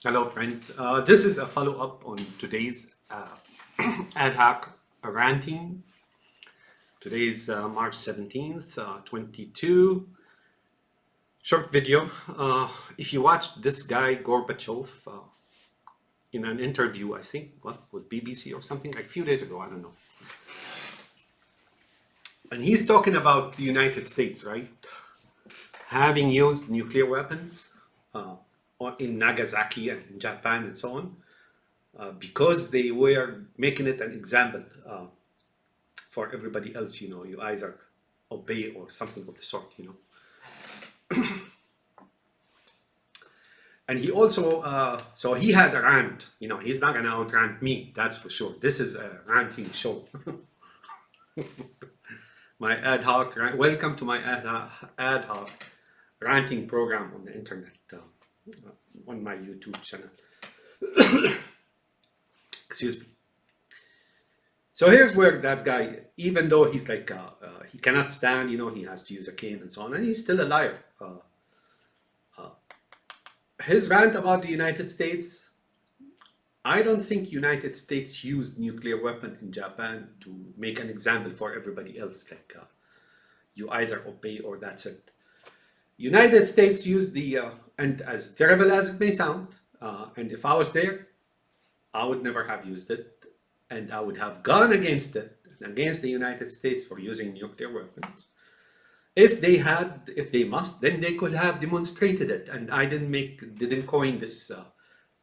Hello, friends. This is a follow-up on today's ad-hoc ranting. Today is March 17th, 22. Short video. If you watched this guy, Gorbachev, in an interview, I think, with BBC or something, like a few days ago, I don't know. And he's talking about the United States, right? Having used nuclear weapons in Nagasaki and in Japan and so on. Because they were making it an example for everybody else, you either obey or something of the sort. And he also, so he had a rant, he's not gonna out-rant me, that's for sure. This is a ranting show. My ad hoc, welcome to my ad hoc ranting program on the internet, on my YouTube channel. Excuse me. So here's where that guy, even though he's like, he cannot stand, he has to use a cane and so on, and he's still a liar. His rant about the United States, I don't think United States used nuclear weapon in Japan to make an example for everybody else. Like, you either obey or that's it. United States used the, and as terrible as it may sound, and if I was there, I would never have used it. And I would have gone against it, against the United States for using nuclear weapons. If they must, then they could have demonstrated it. And I didn't coin this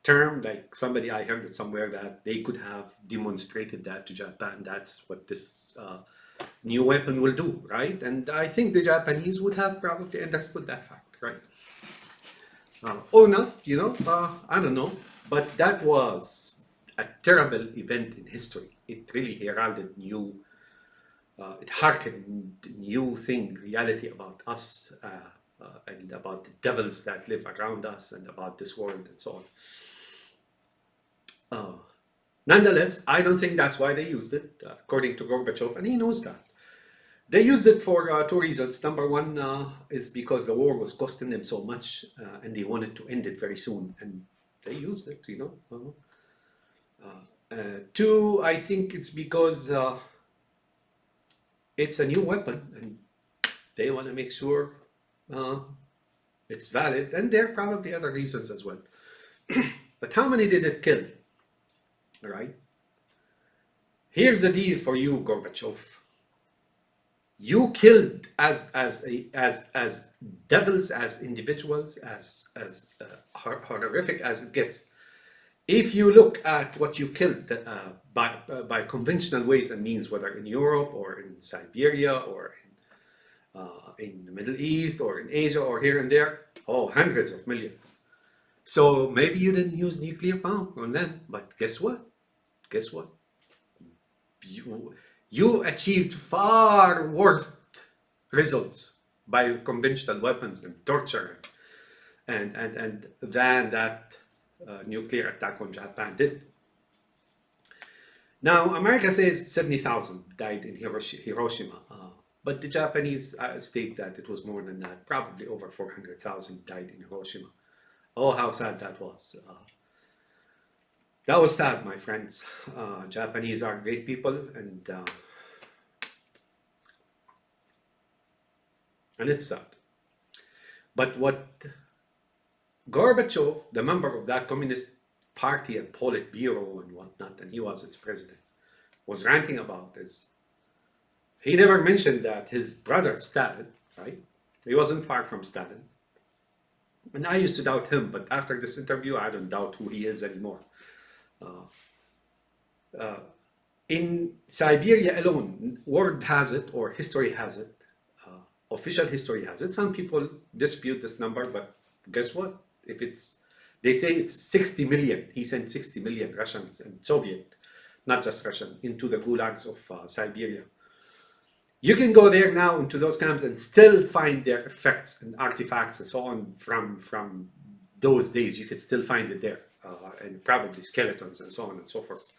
term, like somebody, I heard it somewhere, that they could have demonstrated that to Japan. That's what this new weapon will do, right? And I think the Japanese would have probably understood that fact, right? Or not, I don't know. But that was a terrible event in history. It really heralded it harkened new reality about us, and about the devils that live around us and about this world and so on. Nonetheless, I don't think that's why they used it, according to Gorbachev, and he knows that. They used it for two reasons. Number one is because the war was costing them so much, and they wanted to end it very soon, and they used it, Two, I think it's because it's a new weapon and they want to make sure it's valid, and there are probably other reasons as well. But how many did it kill? All right. Here's the deal for you, Gorbachev. You killed as devils, as individuals, as horrific as it gets. If you look at what you killed by conventional ways and means, whether in Europe or in Siberia or in the Middle East or in Asia or here and there, hundreds of millions. So maybe you didn't use nuclear bomb on them, but guess what? Guess what? You achieved far worse results by conventional weapons and torture and than that nuclear attack on Japan did. Now, America says 70,000 died in Hiroshima, but the Japanese state that it was more than that, probably over 400,000 died in Hiroshima. Oh, how sad that was. That was sad, my friends. Japanese are great people, and it's sad. But what Gorbachev, the member of that Communist Party and Politburo and whatnot, and he was its president, was ranting about is, he never mentioned that his brother Stalin, right? He wasn't far from Stalin. And I used to doubt him, but after this interview, I don't doubt who he is anymore. In Siberia alone, word has it, or history has it, official history has it. Some people dispute this number, but guess what? They say it's 60 million. He sent 60 million Russians and Soviet, not just Russian, into the gulags of Siberia. You can go there now into those camps and still find their effects and artifacts and so on from those days. You could still find it there, and probably skeletons and so on and so forth.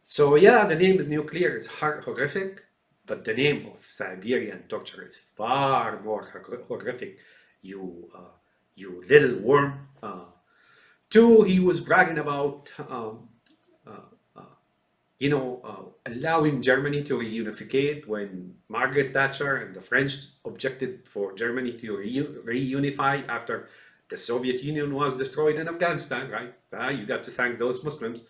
So yeah, the name of nuclear is horrific, but the name of Siberian torture is far more horrific. You little worm. Two, he was bragging about allowing Germany to reunificate when Margaret Thatcher and the French objected for Germany to reunify after the Soviet Union was destroyed in Afghanistan, right? You got to thank those Muslims.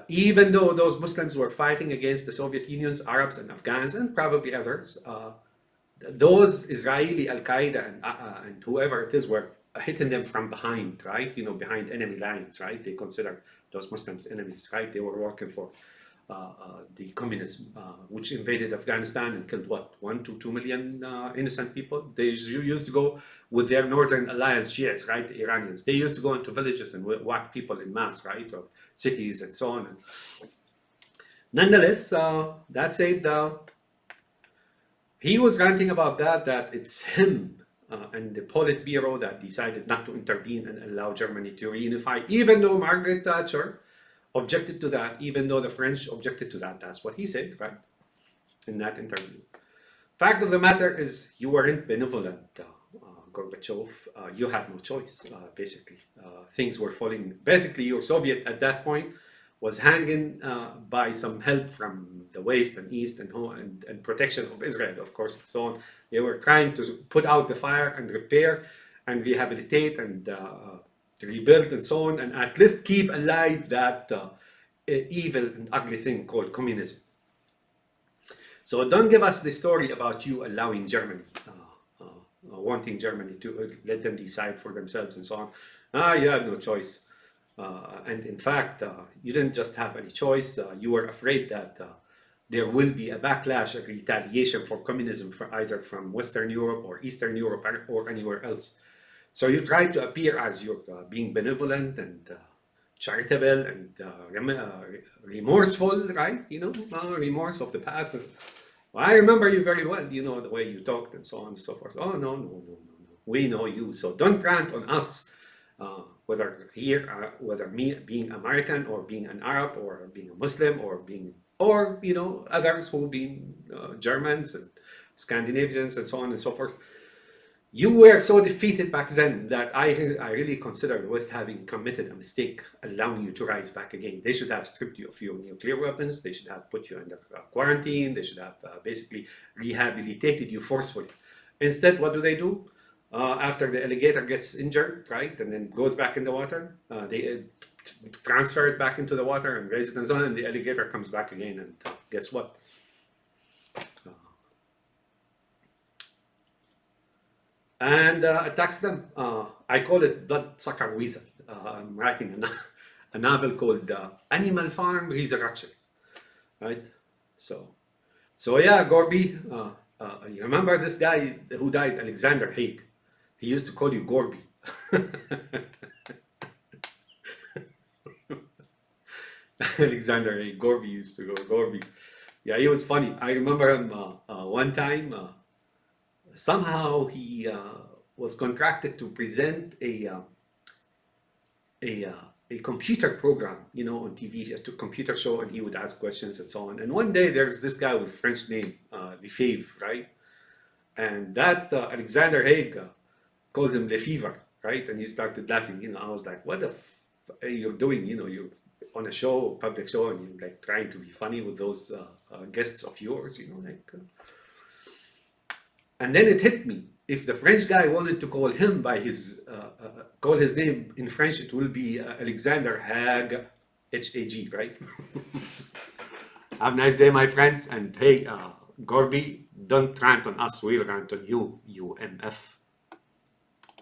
Even though those Muslims were fighting against the Soviet Union's Arabs and Afghans and probably others, those Israeli Al-Qaeda and whoever it is were hitting them from behind, right? Behind enemy lines, right? They consider those Muslims enemies, right? They were working for the communism, which invaded Afghanistan and killed what, 1 to 2 million innocent people. They used to go with their Northern Alliance Shiites, right? The Iranians. They used to go into villages and whack people in mass, right? Or cities and so on. Nonetheless, that said, he was ranting about that it's him and the Politburo that decided not to intervene and allow Germany to reunify, even though Margaret Thatcher objected to that, even though the French objected to that. That's what he said, right, in that interview. Fact of the matter is, you weren't benevolent, Gorbachev. You had no choice, basically. Things were falling. Basically, your Soviet at that point was hanging by some help from the West and East and protection of Israel, of course, and so on. They were trying to put out the fire and repair and rehabilitate and rebuild and so on, and at least keep alive that evil and ugly thing called communism. So don't give us the story about you allowing Germany, wanting Germany to let them decide for themselves and so on. You had no choice. And in fact, you didn't just have any choice. You were afraid that there will be a backlash, a retaliation for communism, either from Western Europe or Eastern Europe or anywhere else. So you tried to appear as you're being benevolent and charitable and remorseful, right? Remorse of the past. Well, I remember you very well, the way you talked and so on and so forth. Oh, no. We know you. So don't rant on us, whether me being American or being an Arab or being a Muslim or others who being Germans and Scandinavians and so on and so forth. You were so defeated back then that I really consider the West having committed a mistake allowing you to rise back again. They should have stripped you of your nuclear weapons. They should have put you under quarantine. They should have basically rehabilitated you forcefully. Instead, what do? After the alligator gets injured, right, and then goes back in the water, they transfer it back into the water and raise it and so on, and the alligator comes back again, and guess what? And attacks them. I call it bloodsucker weasel. I'm writing a novel called Animal Farm Resurrection, right? So yeah, Gorby, you remember this guy who died, Alexander Haig? He used to call you Gorby. Alexander Haig, Gorby used to go, Gorby. Yeah, he was funny. I remember him one time. Somehow he was contracted to present a computer program, on TV, a computer show, and he would ask questions and so on. And one day there's this guy with French name, Lefebvre, right? And that Alexander Haig called him Lefevre, right? And he started laughing. I was like, what the are you doing? You're on a show, public show, and you're like trying to be funny with those guests of yours, and then it hit me. If the French guy wanted to call him by call his name in French, it will be Alexander Haig, H-A-G, right? Have a nice day, my friends. And hey, Gorby, don't rant on us. We'll rant on you, you MF.